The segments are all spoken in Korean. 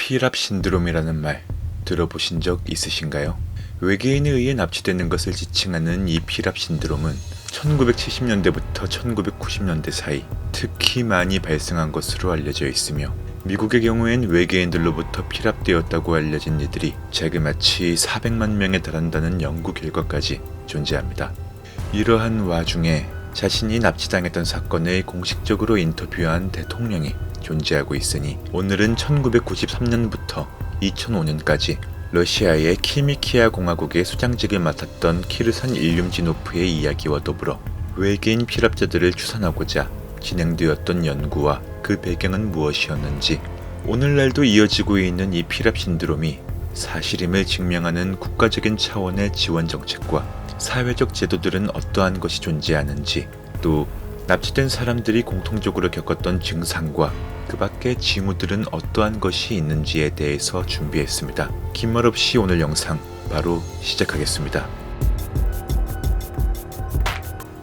피랍 신드롬이라는 말 들어보신 적 있으신가요? 외계인에 의해 납치되는 것을 지칭하는 이 피랍 신드롬은 1970년대부터 1990년대 사이 특히 많이 발생한 것으로 알려져 있으며, 미국의 경우엔 외계인들로부터 피랍되었다고 알려진 이들이 자그마치 400만 명에 달한다는 연구 결과까지 존재합니다. 이러한 와중에 자신이 납치당했던 사건을 공식적으로 인터뷰한 대통령이 존재하고 있으니, 오늘은 1993년부터 2005년까지 러시아의 키미키아 공화국의 수장직을 맡았던 키르산 일륨지노프의 이야기와 더불어 외계인 피랍자들을 추산하고자 진행되었던 연구와 그 배경은 무엇이었는지, 오늘날도 이어지고 있는 이 피랍 신드롬이 사실임을 증명하는 국가적인 차원의 지원 정책과 사회적 제도들은 어떠한 것이 존재하는지, 또 납치된 사람들이 공통적으로 겪었던 증상과 그 밖의 징후들은 어떠한 것이 있는지에 대해서 준비했습니다. 긴 말 없이 오늘 영상 바로 시작하겠습니다.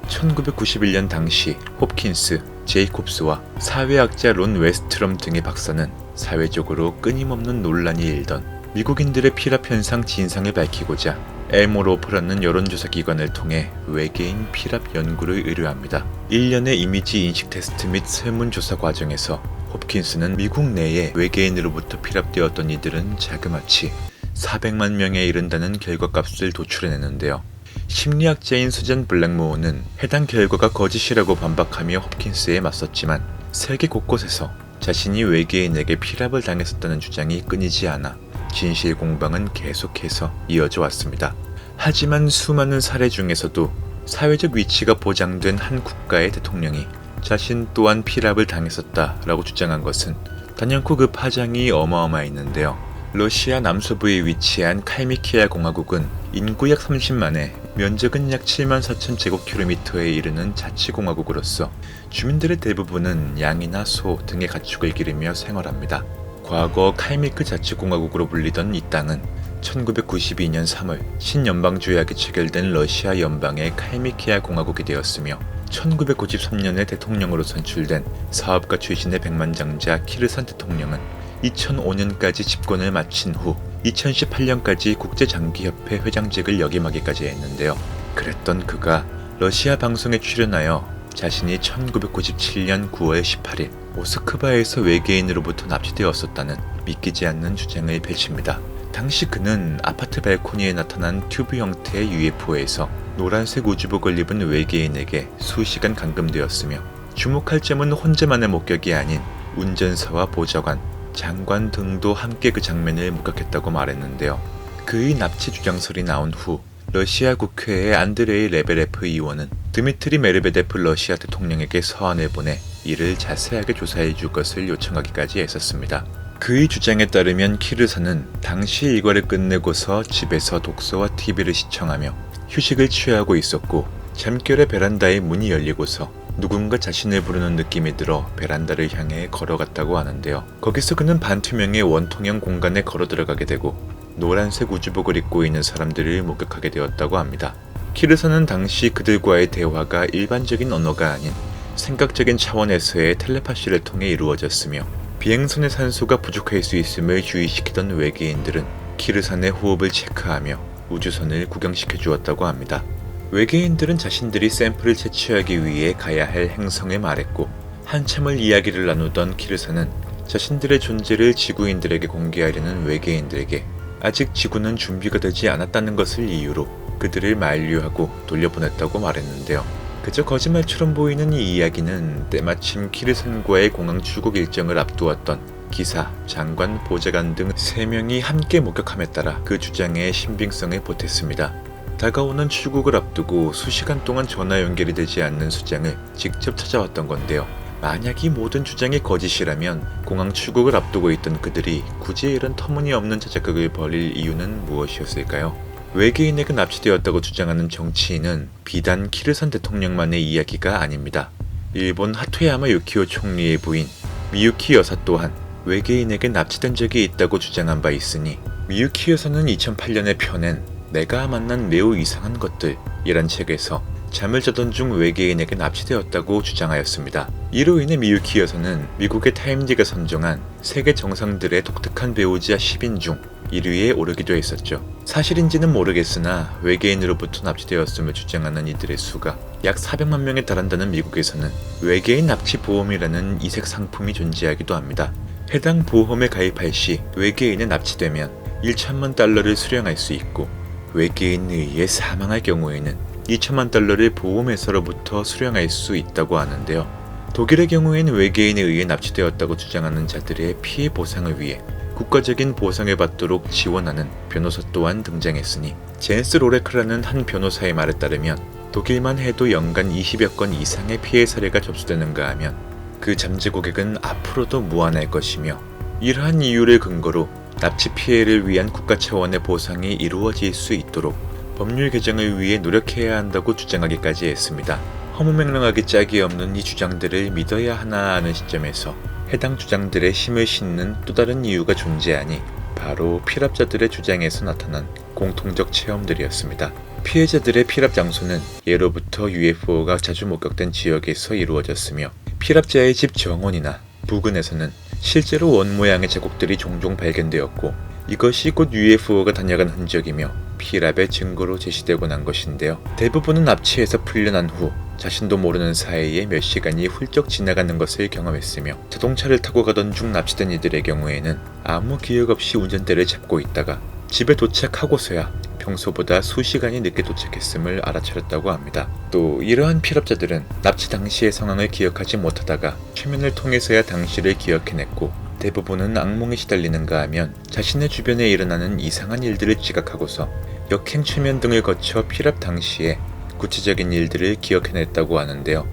1991년 당시 홉킨스, 제이콥스와 사회학자 론 웨스트럼 등의 박사는 사회적으로 끊임없는 논란이 일던 미국인들의 피랍 현상 진상을 밝히고자 엘모로프라는 여론조사 기관을 통해 외계인 피랍 연구를 의뢰합니다. 1년의 이미지 인식 테스트 및 설문조사 과정에서 홉킨스는 미국 내에 외계인으로부터 피랍되었던 이들은 자그마치 400만 명에 이른다는 결과값을 도출해내는데요. 심리학자인 수잔 블랙모어는 해당 결과가 거짓이라고 반박하며 홉킨스에 맞섰지만, 세계 곳곳에서 자신이 외계인에게 피랍을 당했었다는 주장이 끊이지 않아 진실 공방은 계속해서 이어져 왔습니다. 하지만 수많은 사례 중에서도 사회적 위치가 보장된 한 국가의 대통령이 자신 또한 피랍을 당했었다라고 주장한 것은 단연코 그 파장이 어마어마했는데요. 러시아 남서부에 위치한 칼미키아 공화국은 인구 약 30만에 면적은 약 7만 4천 제곱킬로미터에 이르는 자치공화국으로서 주민들의 대부분은 양이나 소 등의 가축을 기르며 생활합니다. 과거 칼미크 자치공화국으로 불리던 이 땅은 1992년 3월 신연방조약이 체결된 러시아 연방의 칼미키아 공화국이 되었으며, 1993년에 대통령으로 선출된 사업가 출신의 백만장자 키르산 대통령은 2005년까지 집권을 마친 후 2018년까지 국제장기협회 회장직을 역임하기까지 했는데요. 그랬던 그가 러시아 방송에 출연하여 자신이 1997년 9월 18일 모스크바에서 외계인으로부터 납치되었었다는 믿기지 않는 주장을 펼칩니다. 당시 그는 아파트 발코니에 나타난 튜브 형태의 UFO에서 노란색 우주복을 입은 외계인에게 수시간 감금되었으며, 주목할 점은 혼자만의 목격이 아닌 운전사와 보좌관, 장관 등도 함께 그 장면을 목격했다고 말했는데요. 그의 납치 주장설이 나온 후 러시아 국회의 안드레이 레베레프 의원은 드미트리 메르베데프 러시아 대통령에게 서한을 보내 이를 자세하게 조사해 줄 것을 요청하기까지 했었습니다. 그의 주장에 따르면 키르산은 당시 일과를 끝내고서 집에서 독서와 TV를 시청하며 휴식을 취하고 있었고, 잠결에 베란다의 문이 열리고서 누군가 자신을 부르는 느낌이 들어 베란다를 향해 걸어갔다고 하는데요. 거기서 그는 반투명의 원통형 공간에 걸어 들어가게 되고 노란색 우주복을 입고 있는 사람들을 목격하게 되었다고 합니다. 키르산은 당시 그들과의 대화가 일반적인 언어가 아닌 생각적인 차원에서의 텔레파시를 통해 이루어졌으며, 비행선의 산소가 부족할 수 있음을 주의시키던 외계인들은 키르산의 호흡을 체크하며 우주선을 구경시켜 주었다고 합니다. 외계인들은 자신들이 샘플을 채취하기 위해 가야 할 행성을 말했고, 한참을 이야기를 나누던 키르산은 자신들의 존재를 지구인들에게 공개하려는 외계인들에게 아직 지구는 준비가 되지 않았다는 것을 이유로 그들을 만류하고 돌려보냈다고 말했는데요. 그저 거짓말처럼 보이는 이 이야기는 때마침 키르산과의 공항 출국 일정을 앞두었던 기사, 장관, 보좌관 등 3명이 함께 목격함에 따라 그 주장의 신빙성을 보탰습니다. 다가오는 출국을 앞두고 수시간 동안 전화 연결이 되지 않는 수장을 직접 찾아왔던 건데요. 만약 이 모든 주장이 거짓이라면 공항 출국을 앞두고 있던 그들이 굳이 이런 터무니없는 자작극을 벌일 이유는 무엇이었을까요? 외계인에게 납치되었다고 주장하는 정치인은 비단 키르산 대통령만의 이야기가 아닙니다. 일본 하토야마 유키오 총리의 부인 미유키 여사 또한 외계인에게 납치된 적이 있다고 주장한 바 있으니, 미유키 여사는 2008년에 펴낸 내가 만난 매우 이상한 것들 이란 책에서 잠을 자던 중 외계인에게 납치되었다고 주장하였습니다. 이로 인해 미유키 여사는 미국의 타임지가 선정한 세계 정상들의 독특한 배우자 10인 중 1위에 오르기도 했었죠. 사실인지는 모르겠으나 외계인으로부터 납치되었음을 주장하는 이들의 수가 약 400만 명에 달한다는 미국에서는 외계인 납치 보험이라는 이색 상품이 존재하기도 합니다. 해당 보험에 가입할 시 외계인에 납치되면 1천만 달러를 수령할 수 있고 외계인에 의해 사망할 경우에는 2천만 달러를 보험회사로부터 수령할 수 있다고 하는데요. 독일의 경우에는 외계인에 의해 납치되었다고 주장하는 자들의 피해 보상을 위해 국가적인 보상을 받도록 지원하는 변호사 또한 등장했으니 제네스 로레크라는 한 변호사의 말에 따르면 독일만 해도 연간 20여 건 이상의 피해 사례가 접수되는가 하면 그 잠재 고객은 앞으로도 무한할 것이며 이러한 이유를 근거로 납치 피해를 위한 국가 차원의 보상이 이루어질 수 있도록 법률 개정을 위해 노력해야 한다고 주장하기까지 했습니다. 허무맹랑하기 짝이 없는 이 주장들을 믿어야 하나 하는 시점에서 해당 주장들의 힘을 싣는 또 다른 이유가 존재하니 바로 피랍자들의 주장에서 나타난 공통적 체험들이었습니다. 피해자들의 피랍 장소는 예로부터 UFO가 자주 목격된 지역에서 이루어졌으며 피랍자의 집 정원이나 부근에서는 실제로 원 모양의 자국들이 종종 발견되었고 이것이 곧 UFO가 다녀간 흔적이며 피랍의 증거로 제시되곤 한 것인데요. 대부분은 납치해서 풀려난 후 자신도 모르는 사이에 몇 시간이 훌쩍 지나가는 것을 경험했으며 자동차를 타고 가던 중 납치된 이들의 경우에는 아무 기억 없이 운전대를 잡고 있다가 집에 도착하고서야 평소보다 수시간이 늦게 도착했음을 알아차렸다고 합니다. 또 이러한 피랍자들은 납치 당시의 상황을 기억하지 못하다가 최면을 통해서야 당시를 기억해냈고 대부분은 악몽에 시달리는가 하면 자신의 주변에 일어나는 이상한 일들을 지각하고서 역행 최면 등을 거쳐 피랍 당시에 구체적인 일들을 기억해냈다고 하는데요.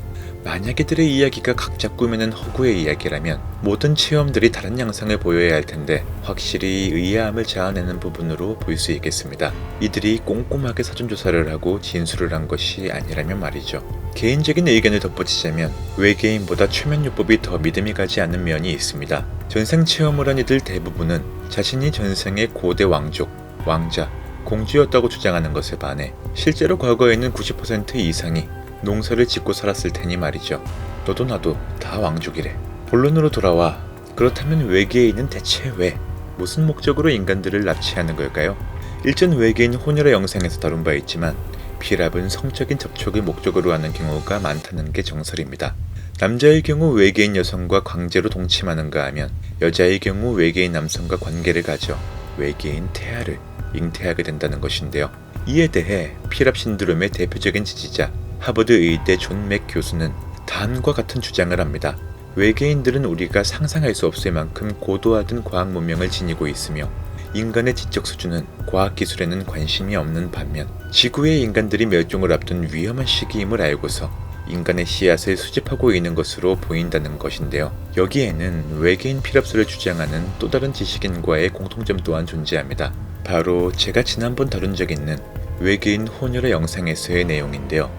만약 이들의 이야기가 각자 꾸며낸 허구의 이야기라면 모든 체험들이 다른 양상을 보여야 할 텐데 확실히 의아함을 자아내는 부분으로 볼 수 있겠습니다. 이들이 꼼꼼하게 사전조사를 하고 진술을 한 것이 아니라면 말이죠. 개인적인 의견을 덧붙이자면 외계인보다 최면요법이 더 믿음이 가지 않는 면이 있습니다. 전생 체험을 한 이들 대부분은 자신이 전생의 고대 왕족, 왕자, 공주였다고 주장하는 것에 반해 실제로 과거에는 90% 이상이 농사를 짓고 살았을 테니 말이죠. 너도 나도 다 왕족이래. 본론으로 돌아와 그렇다면 외계인은 대체 왜 무슨 목적으로 인간들을 납치하는 걸까요? 일전 외계인 혼혈의 영상에서 다룬 바 있지만 피랍은 성적인 접촉을 목적으로 하는 경우가 많다는 게 정설입니다. 남자의 경우 외계인 여성과 강제로 동침하는가 하면 여자의 경우 외계인 남성과 관계를 가져 외계인 태아를 잉태하게 된다는 것인데요. 이에 대해 피랍 신드롬의 대표적인 지지자 하버드 의대 존 맥 교수는 다음과 같은 주장을 합니다. 외계인들은 우리가 상상할 수 없을 만큼 고도화된 과학 문명을 지니고 있으며 인간의 지적 수준은 과학기술에는 관심이 없는 반면 지구의 인간들이 멸종을 앞둔 위험한 시기임을 알고서 인간의 씨앗을 수집하고 있는 것으로 보인다는 것인데요. 여기에는 외계인 피랍설을 주장하는 또 다른 지식인과의 공통점 또한 존재합니다. 바로 제가 지난번 다룬 적 있는 외계인 혼혈의 영상에서의 내용인데요.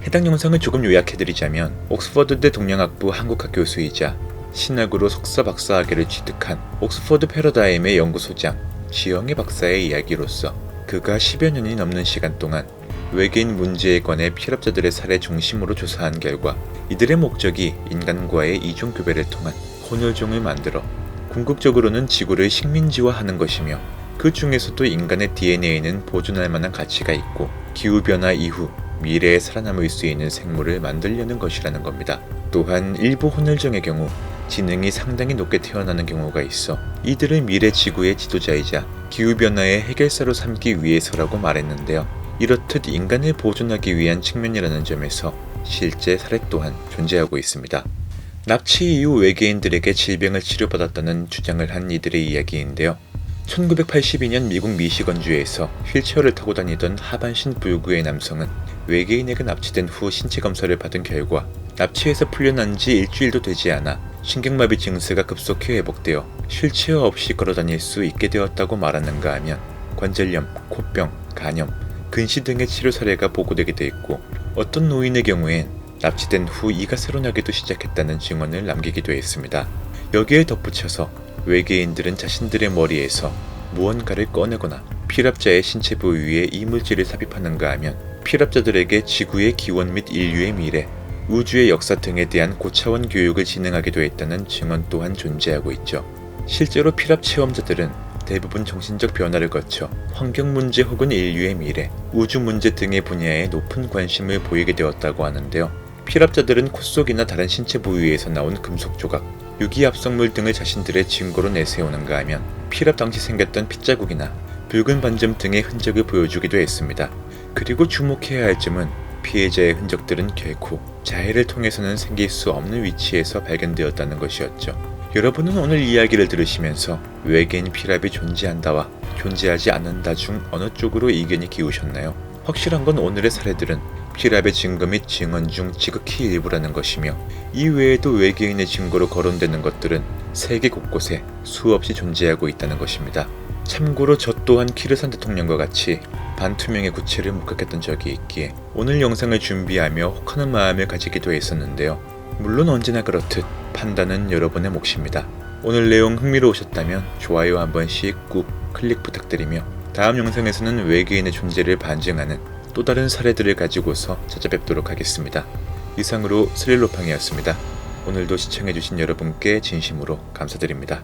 해당 영상을 조금 요약해드리자면 옥스퍼드대 동양학부 한국학 교수이자 신학으로 석사 박사학위를 취득한 옥스퍼드 패러다임의 연구소장 지영애 박사의 이야기로서 그가 10여 년이 넘는 시간 동안 외계인 문제에 관해 피랍자들의 살해 중심으로 조사한 결과 이들의 목적이 인간과의 이종교배를 통한 혼혈종을 만들어 궁극적으로는 지구를 식민지화하는 것이며 그 중에서도 인간의 DNA에는 보존할 만한 가치가 있고 기후변화 이후 미래에 살아남을 수 있는 생물을 만들려는 것이라는 겁니다. 또한 일부 혼혈종의 경우 지능이 상당히 높게 태어나는 경우가 있어 이들을 미래 지구의 지도자이자 기후변화의 해결사로 삼기 위해서라고 말했는데요. 이렇듯 인간을 보존하기 위한 측면이라는 점에서 실제 사례 또한 존재하고 있습니다. 납치 이후 외계인들에게 질병을 치료받았다는 주장을 한 이들의 이야기인데요. 1982년 미국 미시건주에서 휠체어를 타고 다니던 하반신 불구의 남성은 외계인에게 납치된 후 신체 검사를 받은 결과 납치해서 풀려난 지 일주일도 되지 않아 신경마비 증세가 급속히 회복되어 휠체어 없이 걸어다닐 수 있게 되었다고 말하는가 하면 관절염, 코병, 간염, 근시 등의 치료 사례가 보고되기도 했고 어떤 노인의 경우엔 납치된 후 이가 새로 나기도 시작했다는 증언을 남기기도 했습니다. 여기에 덧붙여서 외계인들은 자신들의 머리에서 무언가를 꺼내거나 피랍자의 신체 부위에 이물질을 삽입하는가 하면 피랍자들에게 지구의 기원 및 인류의 미래, 우주의 역사 등에 대한 고차원 교육을 진행하기도 했다는 증언 또한 존재하고 있죠. 실제로 피랍 체험자들은 대부분 정신적 변화를 거쳐 환경 문제 혹은 인류의 미래, 우주 문제 등의 분야에 높은 관심을 보이게 되었다고 하는데요. 피랍자들은 코 속이나 다른 신체 부위에서 나온 금속 조각, 유기 합성물 등을 자신들의 증거로 내세우는가 하면 피랍 당시 생겼던 핏자국이나 붉은 반점 등의 흔적을 보여주기도 했습니다. 그리고 주목해야 할 점은 피해자의 흔적들은 결코 자해를 통해서는 생길 수 없는 위치에서 발견되었다는 것이었죠. 여러분은 오늘 이야기를 들으시면서 외계인 피랍이 존재한다와 존재하지 않는다 중 어느 쪽으로 의견이 기우셨나요? 확실한 건 오늘의 사례들은 피랍의 증거 및 증언 중 지극히 일부라는 것이며, 이 외에도 외계인의 증거로 거론되는 것들은 세계 곳곳에 수없이 존재하고 있다는 것입니다. 참고로 저 또한 키르산 대통령과 같이 반투명의 구체를 목격했던 적이 있기에 오늘 영상을 준비하며 혹하는 마음을 가지기도 했었는데요. 물론 언제나 그렇듯 판단은 여러분의 몫입니다. 오늘 내용 흥미로우셨다면 좋아요 한 번씩 꾹 클릭 부탁드리며, 다음 영상에서는 외계인의 존재를 반증하는 또 다른 사례들을 가지고서 찾아뵙도록 하겠습니다. 이상으로 스릴로팡이었습니다. 오늘도 시청해주신 여러분께 진심으로 감사드립니다.